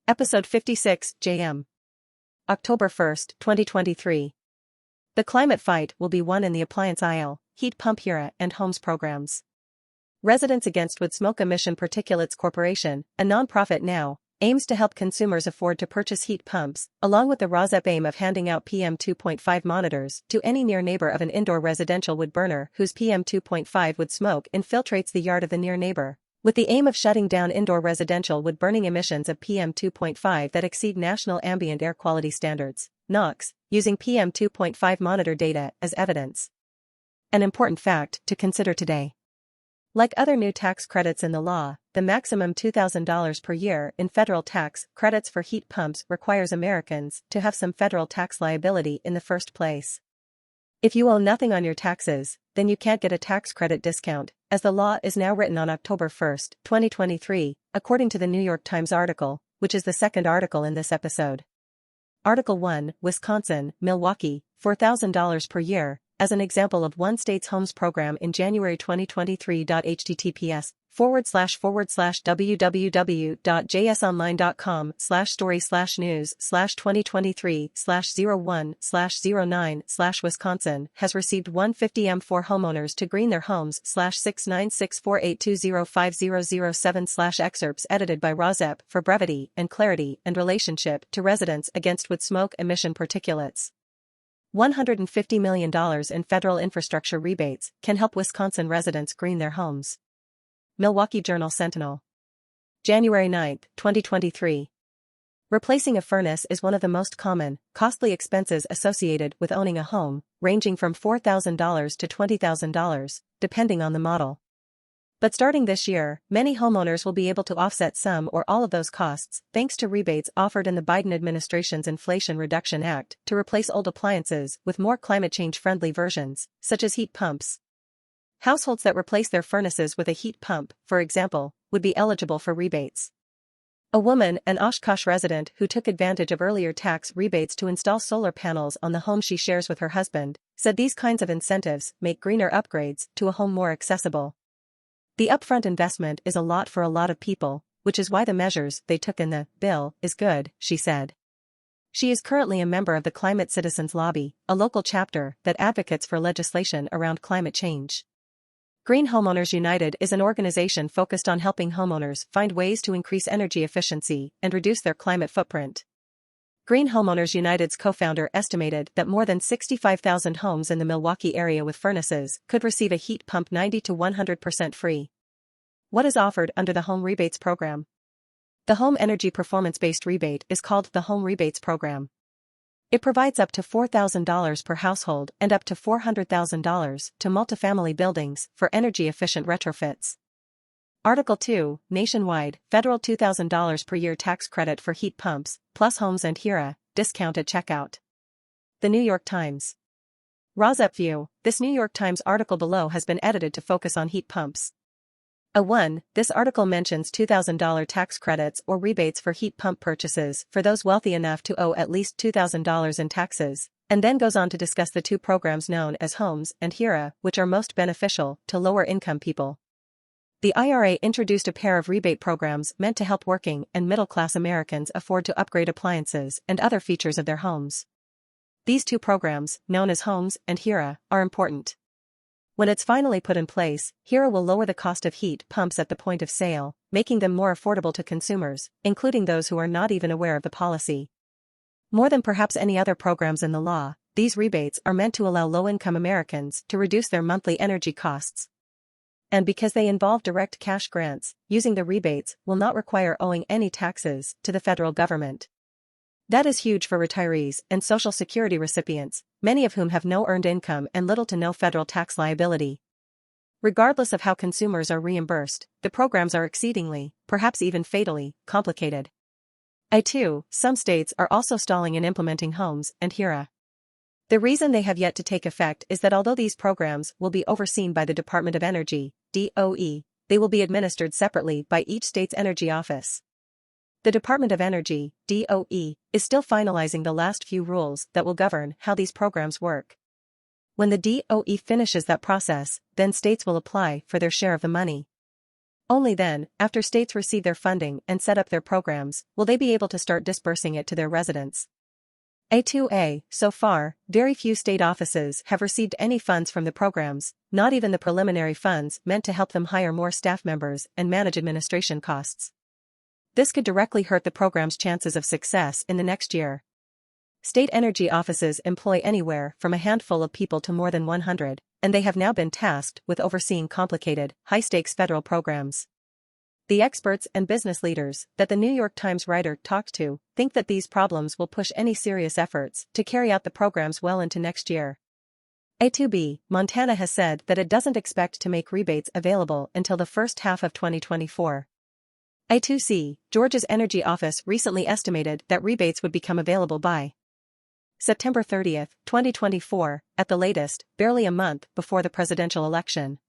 Episode 56, JM. October 1, 2023. The climate fight will be won in the appliance aisle, Heat Pump HEEHRA and HOMES programs. Residents Against Wood Smoke Emission Particulates Corporation, a nonprofit now, aims to help consumers afford to purchase heat pumps, along with the ROSEP aim of handing out PM 2.5 monitors to any near neighbor of an indoor residential wood burner whose PM 2.5 wood smoke infiltrates the yard of the near neighbor, with the aim of shutting down indoor residential wood burning emissions of PM 2.5 that exceed National Ambient Air Quality Standards, NOx, using PM 2.5 monitor data as evidence. An important fact to consider today. Like other new tax credits in the law, the maximum $2,000 per year in federal tax credits for heat pumps requires Americans to have some federal tax liability in the first place. If you owe nothing on your taxes, then you can't get a tax credit discount, as the law is now written on October 1, 2023, according to the New York Times article, which is the second article in this episode. Article 1, Wisconsin, Milwaukee, $4,000 per year, as an example of one state's HOMES program in January 2023. https://www.jsonline.com/story/news/2023/01/09/Wisconsin has received 150M for homeowners to green their homes /69648205007/excerpts edited by ROSEP for brevity and clarity and relationship to Residents Against Wood Smoke Emission Particulates. $150 million in federal infrastructure rebates can help Wisconsin residents green their homes. Milwaukee Journal-Sentinel. January 9, 2023. Replacing a furnace is one of the most common, costly expenses associated with owning a home, ranging from $4,000 to $20,000, depending on the model. But starting this year, many homeowners will be able to offset some or all of those costs thanks to rebates offered in the Biden administration's Inflation Reduction Act to replace old appliances with more climate change-friendly versions, such as heat pumps. Households that replace their furnaces with a heat pump, for example, would be eligible for rebates. A woman, an Oshkosh resident who took advantage of earlier tax rebates to install solar panels on the home she shares with her husband, said these kinds of incentives make greener upgrades to a home more accessible. The upfront investment is a lot for a lot of people, which is why the measures they took in the bill is good, she said. She is currently a member of the Climate Citizens Lobby, a local chapter that advocates for legislation around climate change. Green Homeowners United is an organization focused on helping homeowners find ways to increase energy efficiency and reduce their climate footprint. Green Homeowners United's co-founder estimated that more than 65,000 homes in the Milwaukee area with furnaces could receive a heat pump 90 to 100% free. What is offered under the Home Rebates Program? The Home Energy Performance-Based Rebate is called the Home Rebates Program. It provides up to $4,000 per household and up to $400,000 to multifamily buildings for energy-efficient retrofits. Article 2, Nationwide, Federal $2,000 per year tax credit for heat pumps, plus HOMES and HEEHRA, discount at checkout. The New York Times. ROSEP View, this New York Times article below has been edited to focus on heat pumps. 1. This article mentions $2,000 tax credits or rebates for heat pump purchases for those wealthy enough to owe at least $2,000 in taxes, and then goes on to discuss the two programs known as HOMES and HEEHRA, which are most beneficial to lower-income people. The IRA introduced a pair of rebate programs meant to help working and middle-class Americans afford to upgrade appliances and other features of their homes. These two programs, known as HOMES and HEEHRA, are important. When it's finally put in place, HEEHRA will lower the cost of heat pumps at the point of sale, making them more affordable to consumers, including those who are not even aware of the policy. More than perhaps any other programs in the law, these rebates are meant to allow low-income Americans to reduce their monthly energy costs. And because they involve direct cash grants, using the rebates will not require owing any taxes to the federal government. That is huge for retirees and Social Security recipients, many of whom have no earned income and little to no federal tax liability. Regardless of how consumers are reimbursed, the programs are exceedingly, perhaps even fatally, complicated. 2. Some states are also stalling in implementing HOMES and HEEHRA. The reason they have yet to take effect is that although these programs will be overseen by the Department of Energy, DOE, they will be administered separately by each state's energy office. The Department of Energy, DOE, is still finalizing the last few rules that will govern how these programs work. When the DOE finishes that process, then states will apply for their share of the money. Only then, after states receive their funding and set up their programs, will they be able to start disbursing it to their residents. A2A, so far, very few state offices have received any funds from the programs, not even the preliminary funds meant to help them hire more staff members and manage administration costs. This could directly hurt the program's chances of success in the next year. State energy offices employ anywhere from a handful of people to more than 100, and they have now been tasked with overseeing complicated, high-stakes federal programs. The experts and business leaders that the New York Times writer talked to think that these problems will push any serious efforts to carry out the programs well into next year. A2B, Montana has said that it doesn't expect to make rebates available until the first half of 2024. A2C, Georgia's Energy Office recently estimated that rebates would become available by September 30, 2024, at the latest, barely a month before the presidential election.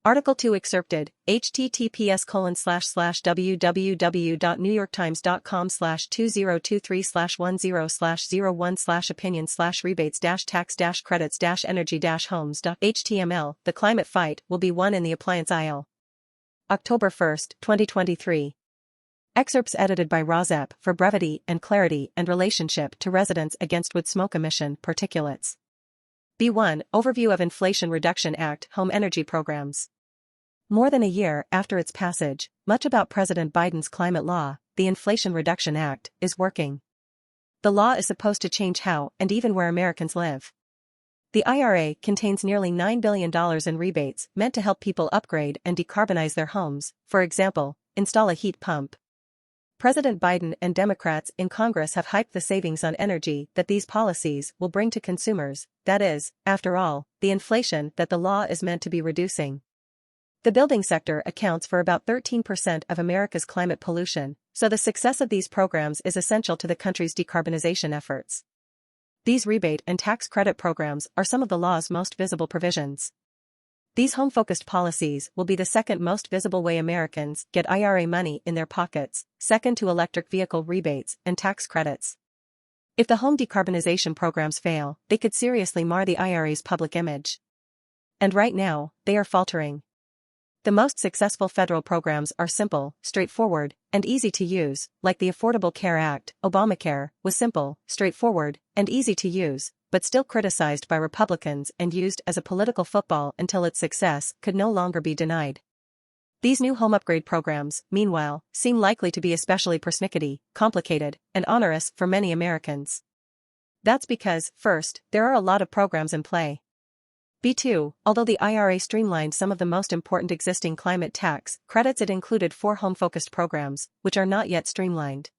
Article 2 excerpted, https://www.newyorktimes.com/2023/10/rebates-tax-credits-energy-homes.html. The climate fight will be won in the appliance aisle. October 1, 2023. Excerpts edited by Rozep for brevity and clarity and relationship to residents against wood smoke emission particulates. B1 Overview of Inflation Reduction Act Home Energy Programs. More than a year after its passage, much about President Biden's climate law, the Inflation Reduction Act, is working. The law is supposed to change how and even where Americans live. The IRA contains nearly $9 billion in rebates meant to help people upgrade and decarbonize their homes, for example, install a heat pump. President Biden and Democrats in Congress have hyped the savings on energy that these policies will bring to consumers, that is, after all, the inflation that the law is meant to be reducing. The building sector accounts for about 13% of America's climate pollution, so the success of these programs is essential to the country's decarbonization efforts. These rebate and tax credit programs are some of the law's most visible provisions. These home-focused policies will be the second most visible way Americans get IRA money in their pockets, second to electric vehicle rebates and tax credits. If the home decarbonization programs fail, they could seriously mar the IRA's public image. And right now, they are faltering. The most successful federal programs are simple, straightforward, and easy to use, like the Affordable Care Act. Obamacare was simple, straightforward, and easy to use, but still criticized by Republicans and used as a political football until its success could no longer be denied. These new home upgrade programs, meanwhile, seem likely to be especially persnickety, complicated, and onerous for many Americans. That's because, first, there are a lot of programs in play. B2, although the IRA streamlined some of the most important existing climate tax credits, it included 4 home-focused programs, which are not yet streamlined.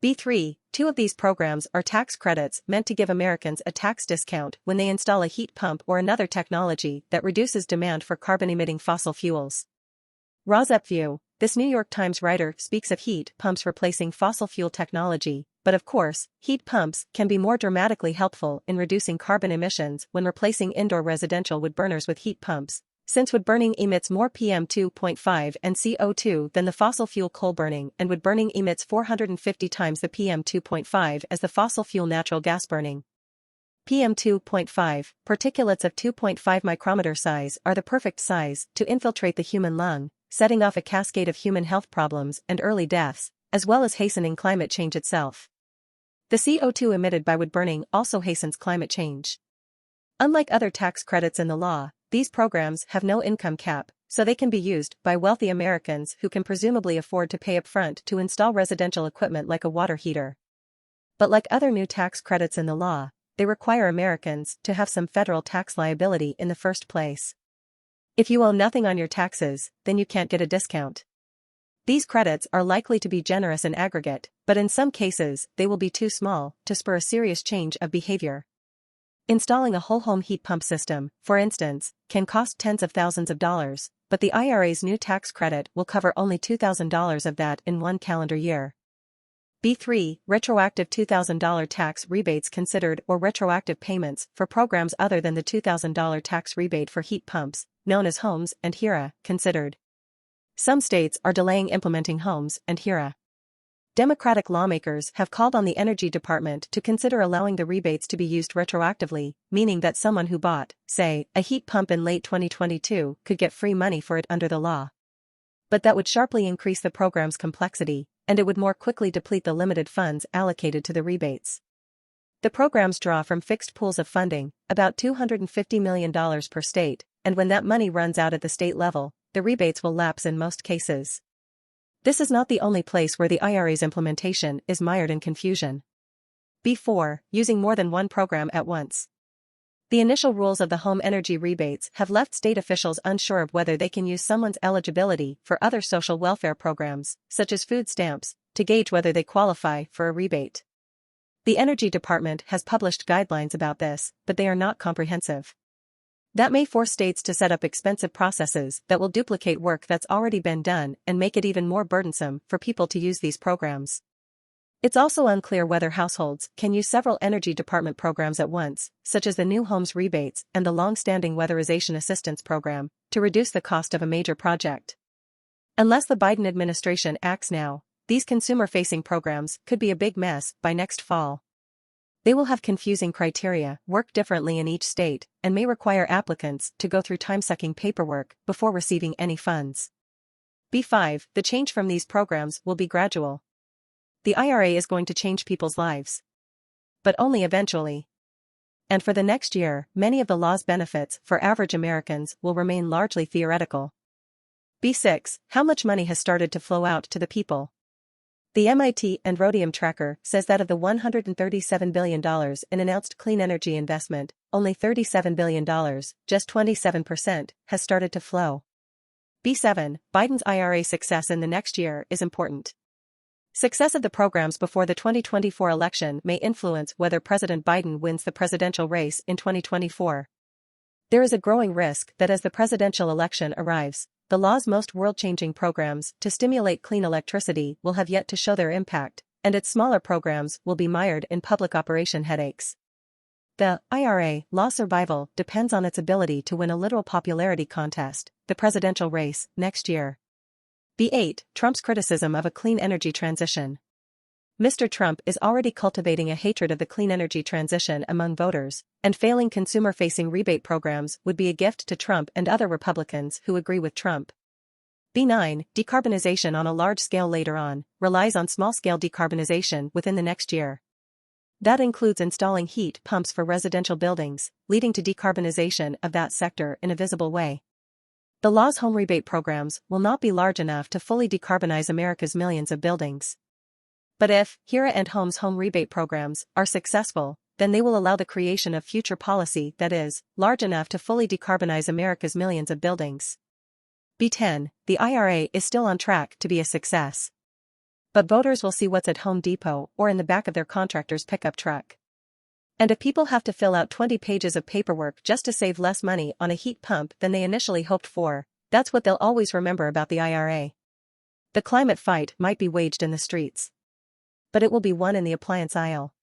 B3, 2 of these programs are tax credits meant to give Americans a tax discount when they install a heat pump or another technology that reduces demand for carbon-emitting fossil fuels. Rozep view, this New York Times writer speaks of heat pumps replacing fossil fuel technology, but of course, heat pumps can be more dramatically helpful in reducing carbon emissions when replacing indoor residential wood burners with heat pumps, since wood burning emits more PM2.5 and CO2 than the fossil fuel coal burning, and wood burning emits 450 times the PM2.5 as the fossil fuel natural gas burning. PM2.5, particulates of 2.5 micrometer size, are the perfect size to infiltrate the human lung, setting off a cascade of human health problems and early deaths, as well as hastening climate change itself. The CO2 emitted by wood burning also hastens climate change. Unlike other tax credits in the law, these programs have no income cap, so they can be used by wealthy Americans who can presumably afford to pay upfront to install residential equipment like a water heater. But like other new tax credits in the law, they require Americans to have some federal tax liability in the first place. If you owe nothing on your taxes, then you can't get a discount. These credits are likely to be generous in aggregate, but in some cases, they will be too small to spur a serious change of behavior. Installing a whole home heat pump system, for instance, can cost tens of thousands of dollars, but the IRA's new tax credit will cover only $2,000 of that in one calendar year. B3, retroactive $2,000 tax rebates considered, or retroactive payments for programs other than the $2,000 tax rebate for heat pumps, known as HOMES and HEEHRA, considered. Some states are delaying implementing HOMES and HEEHRA. Democratic lawmakers have called on the Energy Department to consider allowing the rebates to be used retroactively, meaning that someone who bought, say, a heat pump in late 2022 could get free money for it under the law. But that would sharply increase the program's complexity, and it would more quickly deplete the limited funds allocated to the rebates. The programs draw from fixed pools of funding, about $250 million per state, and when that money runs out at the state level, the rebates will lapse in most cases. This is not the only place where the IRA's implementation is mired in confusion. B4. Using more than one program at once. The initial rules of the home energy rebates have left state officials unsure of whether they can use someone's eligibility for other social welfare programs, such as food stamps, to gauge whether they qualify for a rebate. The Energy Department has published guidelines about this, but they are not comprehensive. That may force states to set up expensive processes that will duplicate work that's already been done and make it even more burdensome for people to use these programs. It's also unclear whether households can use several Energy Department programs at once, such as the new homes rebates and the long-standing weatherization assistance program, to reduce the cost of a major project. Unless the Biden administration acts now, these consumer-facing programs could be a big mess by next fall. They will have confusing criteria, work differently in each state, and may require applicants to go through time-sucking paperwork before receiving any funds. B5. The change from these programs will be gradual. The IRA is going to change people's lives. But only eventually. And for the next year, many of the law's benefits for average Americans will remain largely theoretical. B6. How much money has started to flow out to the people? The MIT and Rhodium Tracker says that of the $137 billion in announced clean energy investment, only $37 billion, just 27%, has started to flow. B7. Biden's IRA success in the next year is important. Success of the programs before the 2024 election may influence whether President Biden wins the presidential race in 2024. There is a growing risk that as the presidential election arrives, the law's most world-changing programs to stimulate clean electricity will have yet to show their impact, and its smaller programs will be mired in public operation headaches. The IRA law survival depends on its ability to win a literal popularity contest, the presidential race, next year. B8. Trump's criticism of a clean energy transition. Mr. Trump is already cultivating a hatred of the clean energy transition among voters, and failing consumer-facing rebate programs would be a gift to Trump and other Republicans who agree with Trump. B9. Decarbonization on a large scale later on relies on small-scale decarbonization within the next year. That includes installing heat pumps for residential buildings, leading to decarbonization of that sector in a visible way. The law's home rebate programs will not be large enough to fully decarbonize America's millions of buildings. But if HEEHRA and HOMES home rebate programs are successful, then they will allow the creation of future policy that is large enough to fully decarbonize America's millions of buildings. B10. The IRA is still on track to be a success. But voters will see what's at Home Depot or in the back of their contractor's pickup truck. And if people have to fill out 20 pages of paperwork just to save less money on a heat pump than they initially hoped for, that's what they'll always remember about the IRA. The climate fight might be waged in the streets, but it will be won in the appliance aisle.